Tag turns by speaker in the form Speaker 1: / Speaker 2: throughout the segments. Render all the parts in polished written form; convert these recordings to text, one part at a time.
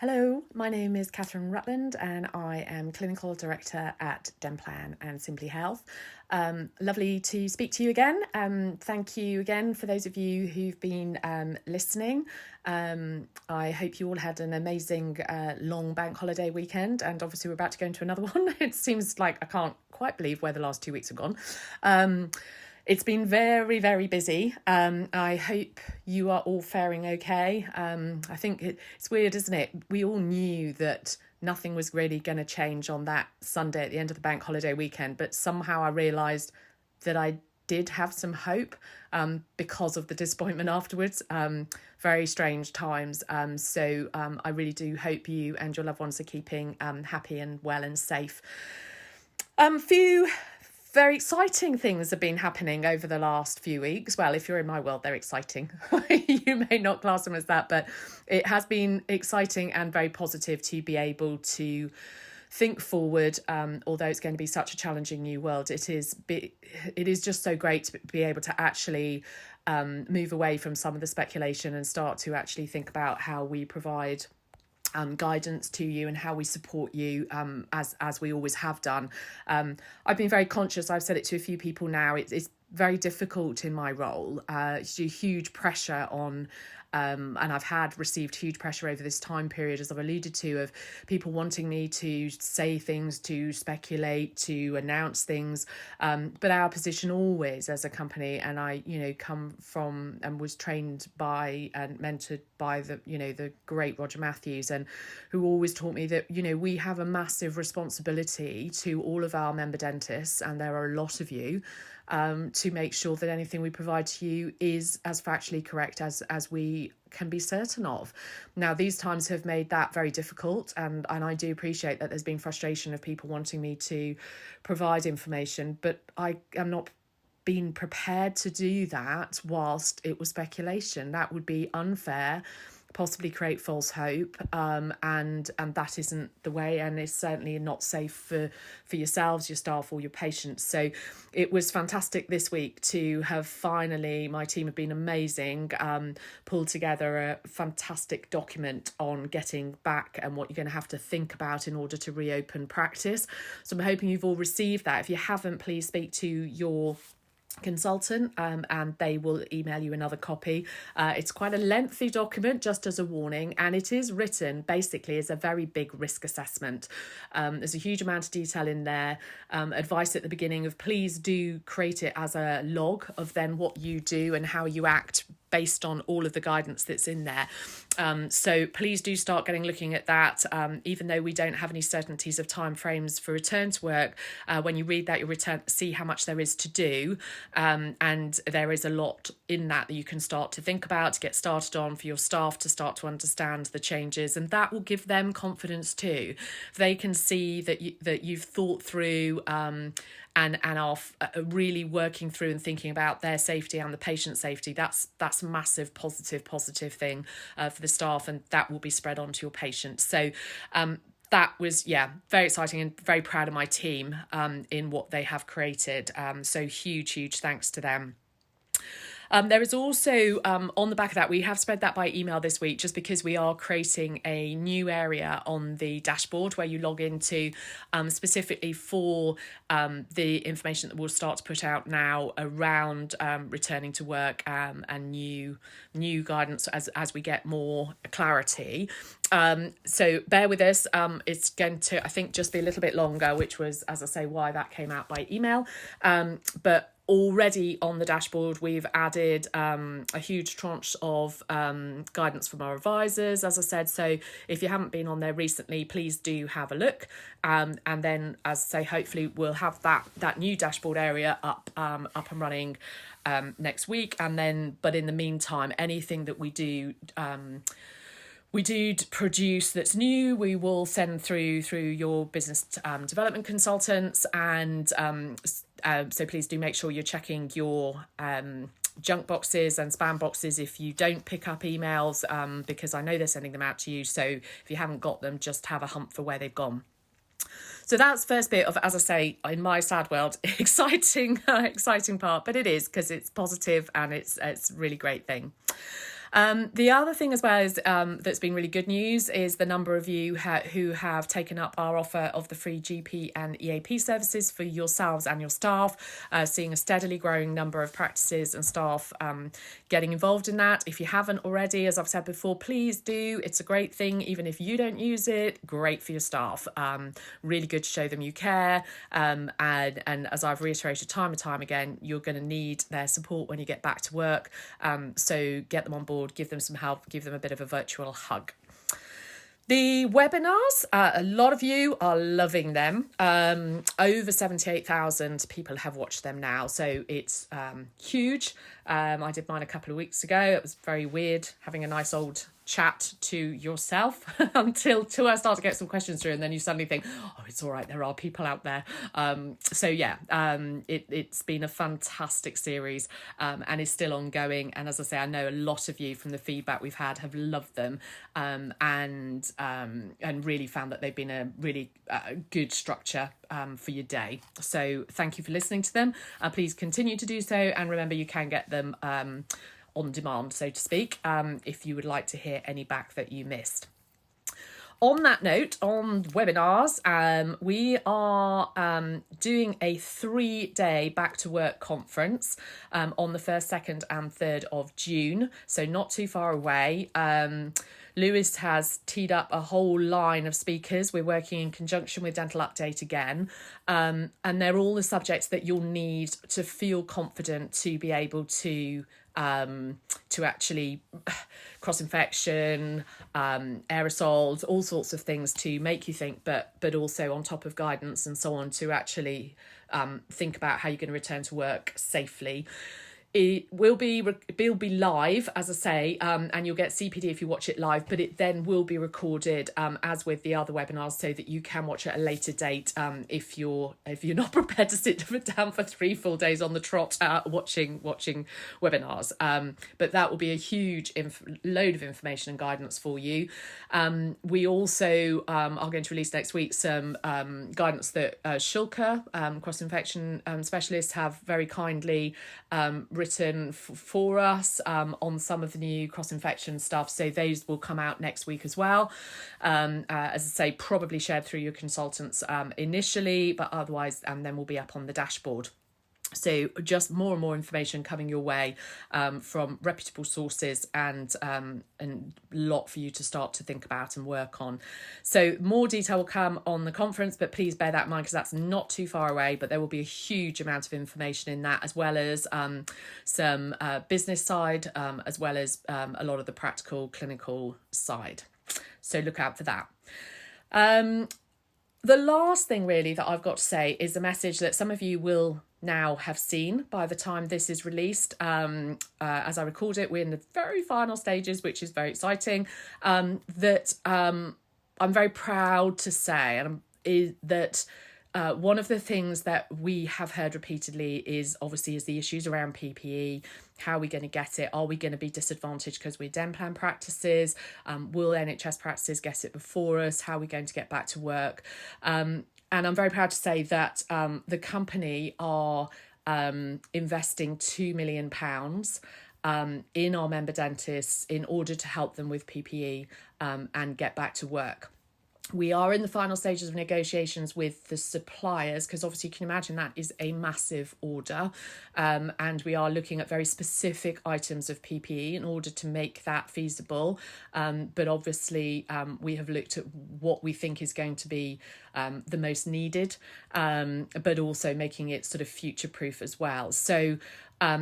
Speaker 1: Hello, my name is Catherine Rutland and I am Clinical Director at Denplan and Simplyhealth. Lovely to speak to you again. Thank you again for those of you who've been listening. I hope you all had an amazing long bank holiday weekend, and obviously we're about to go into another one. It seems like I can't quite believe where the last 2 weeks have gone. It's been very, very busy. I hope you are all faring okay. I think it's weird, isn't it? We all knew that nothing was really going to change on that Sunday at the end of the bank holiday weekend, but somehow I realised that I did have some hope because of the disappointment afterwards. Very strange times. So I really do hope you and your loved ones are keeping happy and well and safe. Few very exciting things have been happening over the last few weeks. Well, if you're in my world, they're exciting. You may not class them as that, but it has been exciting and very positive to be able to think forward. Although it's going to be such a challenging new world, it is just so great to be able to actually move away from some of the speculation and start to actually think about how we provide guidance to you and how we support you as we always have done. I've been very conscious, I've said it to a few people now, it's very difficult in my role. It's a huge pressure on and I've received huge pressure over this time period, as I've alluded to, of people wanting me to say things, to speculate, to announce things. But our position always as a company, and I, come from and was trained by and mentored by the great Roger Matthews, and who always taught me that, we have a massive responsibility to all of our member dentists, and there are a lot of you, to make sure that anything we provide to you is as factually correct as we can be certain of. Now, these times have made that very difficult, and I do appreciate that there's been frustration of people wanting me to provide information, but I am not being prepared to do that whilst it was speculation. That would be unfair, possibly create false hope, and that isn't the way, and it's certainly not safe for yourselves, your staff, or your patients. So it was fantastic this week to have finally, my team have been amazing, pulled together a fantastic document on getting back and what you're going to have to think about in order to reopen practice. So I'm hoping you've all received that. If you haven't, please speak to your consultant and they will email you another copy. It's quite a lengthy document, just as a warning, and it is written basically as a very big risk assessment. There's a huge amount of detail in there, advice at the beginning of please do create it as a log of then what you do and how you act based on all of the guidance that's in there. So please do start looking at that. Even though we don't have any certainties of timeframes for return to work, when you read that, you'll see how much there is to do. And there is a lot in that you can start to think about, to get started on, for your staff to start to understand the changes. And that will give them confidence too. If they can see that you've thought through and are really working through and thinking about their safety and the patient safety, that's a massive positive thing for the staff, and that will be spread on to your patients. So that was, very exciting, and very proud of my team in what they have created. So huge thanks to them. There is also, on the back of that, we have spread that by email this week, just because we are creating a new area on the dashboard where you log into specifically for the information that we'll start to put out now around returning to work and new guidance as we get more clarity. So bear with us. It's going to, I think, just be a little bit longer, which was, as I say, why that came out by email. But already on the dashboard, we've added a huge tranche of guidance from our advisors, as I said. So if you haven't been on there recently, please do have a look. And then, as I say, hopefully we'll have that new dashboard area up and running next week. And then, but in the meantime, anything that we do produce that's new, we will send through your business development consultants, and so please do make sure you're checking your junk boxes and spam boxes if you don't pick up emails, because I know they're sending them out to you. So if you haven't got them, just have a hunt for where they've gone. So that's first bit of, as I say, in my sad world, exciting part, but it is, because it's positive and it's a really great thing. The other thing as well is that's been really good news is the number of you who have taken up our offer of the free GP and EAP services for yourselves and your staff, seeing a steadily growing number of practices and staff getting involved in that. If you haven't already, as I've said before, please do. It's a great thing, even if you don't use it, great for your staff. Really good to show them you care. And as I've reiterated time and time again, you're going to need their support when you get back to work. So get them on board, give them some help, give them a bit of a virtual hug. The webinars, a lot of you are loving them. Over 78,000 people have watched them now, so it's huge. I did mine a couple of weeks ago. It was very weird having a nice old chat to yourself until I start to get some questions through, and then you suddenly think, oh, it's all right, there are people out there. It's been a fantastic series and is still ongoing, and as I say, I know a lot of you from the feedback we've had have loved them and really found that they've been a really good structure for your day. So thank you for listening to them. Please continue to do so, and remember you can get them on demand, so to speak, if you would like to hear any back that you missed. On that note, on webinars, we are doing a 3-day back to work conference on the 1st, 2nd and 3rd of June, so not too far away. Lewis has teed up a whole line of speakers. We're working in conjunction with Dental Update again, and they're all the subjects that you'll need to feel confident to be able to actually cross-infection, aerosols, all sorts of things to make you think, but also on top of guidance and so on to actually think about how you're going to return to work safely. It will be live, as I say, and you'll get CPD if you watch it live, but it then will be recorded as with the other webinars, so that you can watch it at a later date if you're not prepared to sit down for 3 full days on the trot watching webinars. But that will be a huge load of information and guidance for you. We also are going to release next week some guidance that Shulka, cross-infection specialists, have very kindly written for us on some of the new cross-infection stuff, so those will come out next week as well, as I say, probably shared through your consultants initially, but otherwise then will be up on the dashboard. So just more and more information coming your way from reputable sources, and a lot for you to start to think about and work on. So more detail will come on the conference, but please bear that in mind because that's not too far away, but there will be a huge amount of information in that, as well as some business side, as well as a lot of the practical clinical side. So look out for that. The last thing really that I've got to say is a message that some of you will now have seen by the time this is released. As I record it, we're in the very final stages, which is very exciting. I'm very proud to say that one of the things that we have heard repeatedly is the issues around PPE. How are we going to get it? Are we going to be disadvantaged because we're Denplan practices? Will NHS practices get it before us? How are we going to get back to work? And I'm very proud to say that the company are investing £2 million in our member dentists in order to help them with PPE and get back to work. We are in the final stages of negotiations with the suppliers, because obviously you can imagine that is a massive order, and we are looking at very specific items of PPE in order to make that feasible. But obviously we have looked at what we think is going to be the most needed, but also making it sort of future proof as well. So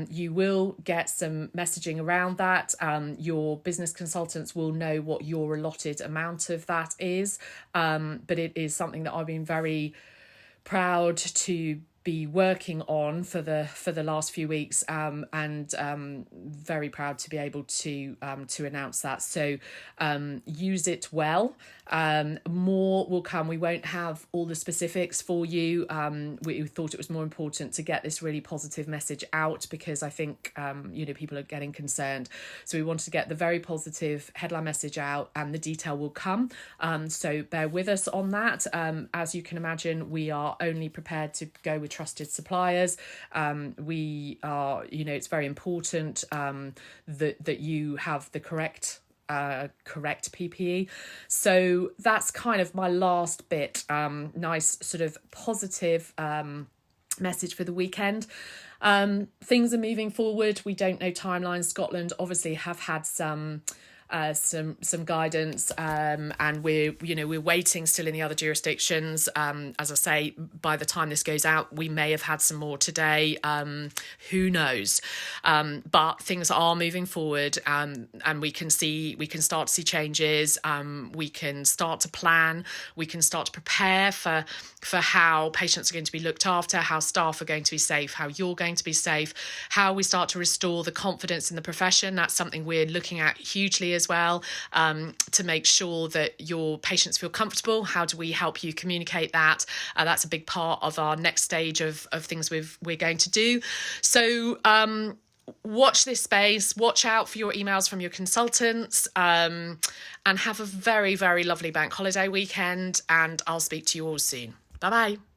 Speaker 1: you will get some messaging around that. Your business consultants will know what your allotted amount of that is. But it is something that I've been very proud to be working on for the last few weeks, and very proud to be able to announce that. So use it well. More will come. We won't have all the specifics for you. We thought it was more important to get this really positive message out, because I think people are getting concerned. So we wanted to get the very positive headline message out, and the detail will come. So bear with us on that. As you can imagine, we are only prepared to go with trusted suppliers. We are, it's very important that you have the correct PPE. So that's kind of my last bit. Nice sort of positive message for the weekend. Things are moving forward. We don't know timelines. Scotland obviously have had some guidance, and we're waiting still in the other jurisdictions. As I say, by the time this goes out, we may have had some more today. Who knows? But things are moving forward, and we can start to see changes. We can start to plan. We can start to prepare for how patients are going to be looked after, how staff are going to be safe, how you're going to be safe, how we start to restore the confidence in the profession. That's something we're looking at hugely as well, to make sure that your patients feel comfortable. How do we help you communicate that? That's a big part of our next stage of things we're going to do. So watch this space, watch out for your emails from your consultants, and have a very, very lovely bank holiday weekend, and I'll speak to you all soon. Bye-bye.